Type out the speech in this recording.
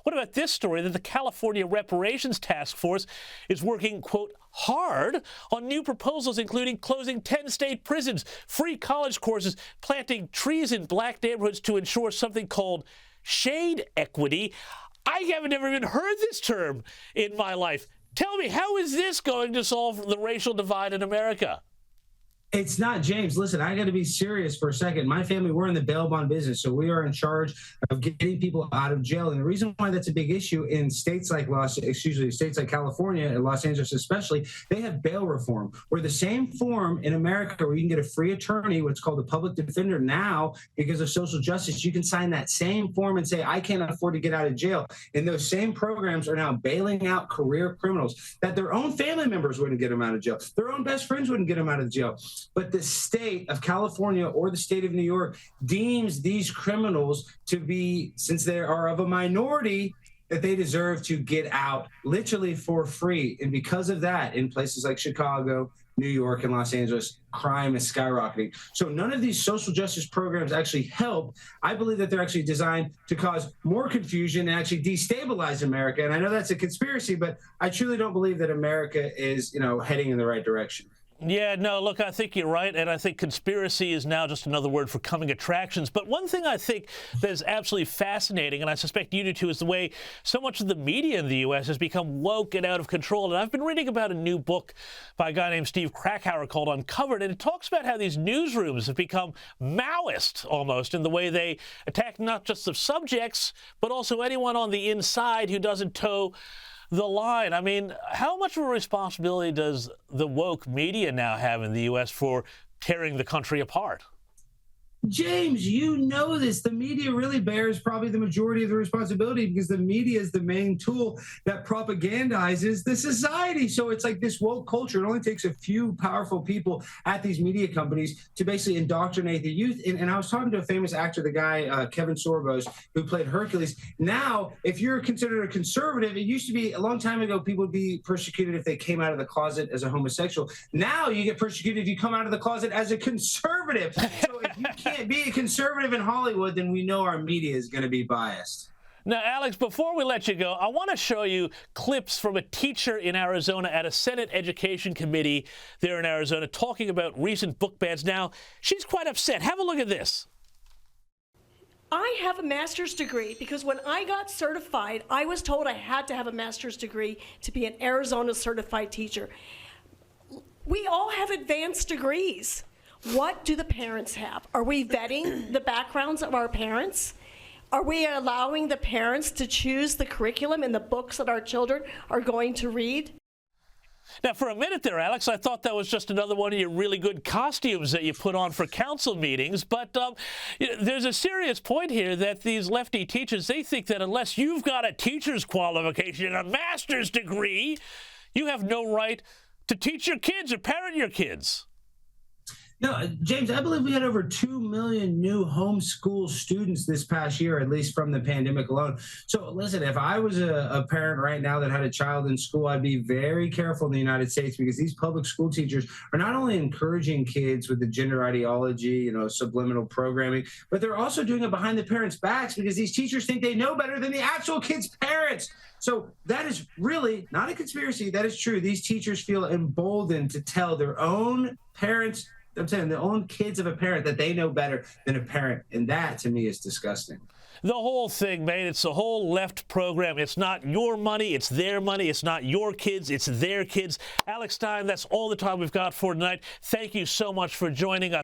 what about this story that the California Reparations Task Force is working, quote, hard on new proposals, including closing 10 state prisons, free college courses, planting trees in black neighborhoods to ensure something called shade equity. I haven't ever even heard this term in my life. Tell me, how is this going to solve the racial divide in America? It's not, James. Listen, I got to be serious for a second. My family, we're in the bail bond business, so we are in charge of getting people out of jail. And the reason why that's a big issue in states like states like California and Los Angeles especially, they have bail reform, where the same form in America where you can get a free attorney, what's called a public defender now, because of social justice, you can sign that same form and say, I can't afford to get out of jail. And those same programs are now bailing out career criminals that their own family members wouldn't get them out of jail. Their own best friends wouldn't get them out of jail. But the state of California or the state of New York deems these criminals to be, since they are of a minority, that they deserve to get out literally for free. And because of that, in places like Chicago, New York, and Los Angeles, crime is skyrocketing. So none of these social justice programs actually help. I believe that they're actually designed to cause more confusion and actually destabilize America. And I know that's a conspiracy, but I truly don't believe that America is, heading in the right direction. Yeah, no, look, I think you're right, and I think conspiracy is now just another word for coming attractions. But one thing I think that is absolutely fascinating, and I suspect you do too, is the way so much of the media in the U.S. has become woke and out of control. And I've been reading about a new book by a guy named Steve Krakauer called Uncovered, and it talks about how these newsrooms have become Maoist almost in the way they attack not just the subjects, but also anyone on the inside who doesn't toe the line. I mean, how much of a responsibility does the woke media now have in the U.S. for tearing the country apart? James, you know this. The media really bears probably the majority of the responsibility because the media is the main tool that propagandizes the society. So it's like this woke culture. It only takes a few powerful people at these media companies to basically indoctrinate the youth. And I was talking to a famous actor, the guy, Kevin Sorbo, who played Hercules. Now, if you're considered a conservative, it used to be a long time ago, people would be persecuted if they came out of the closet as a homosexual. Now you get persecuted if you come out of the closet as a conservative. So if you can't be a conservative in Hollywood, then we know our media is going to be biased. Now, Alex, before we let you go, I want to show you clips from a teacher in Arizona at a Senate Education Committee there in Arizona talking about recent book bans. Now, she's quite upset. Have a look at this. I have a master's degree because when I got certified, I was told I had to have a master's degree to be an Arizona certified teacher. We all have advanced degrees. What do the parents have? Are we vetting the backgrounds of our parents? Are we allowing the parents to choose the curriculum and the books that our children are going to read? Now, for a minute there, Alex, I thought that was just another one of your really good costumes that you put on for council meetings. But there's a serious point here that these lefty teachers, they think that unless you've got a teacher's qualification and a master's degree, you have no right to teach your kids or parent your kids. No, James, I believe we had over 2 million new homeschool students this past year, at least from the pandemic alone. So listen, if I was a parent right now that had a child in school, I'd be very careful in the United States because these public school teachers are not only encouraging kids with the gender ideology, subliminal programming, but they're also doing it behind the parents' backs because these teachers think they know better than the actual kids' parents. So that is really not a conspiracy. That is true. These teachers feel emboldened to tell their own parents, I'm saying their own kids of a parent that they know better than a parent. And that, to me, is disgusting. The whole thing, mate, it's the whole left program. It's not your money, it's their money. It's not your kids, it's their kids. Alex Stein, that's all the time we've got for tonight. Thank you so much for joining us.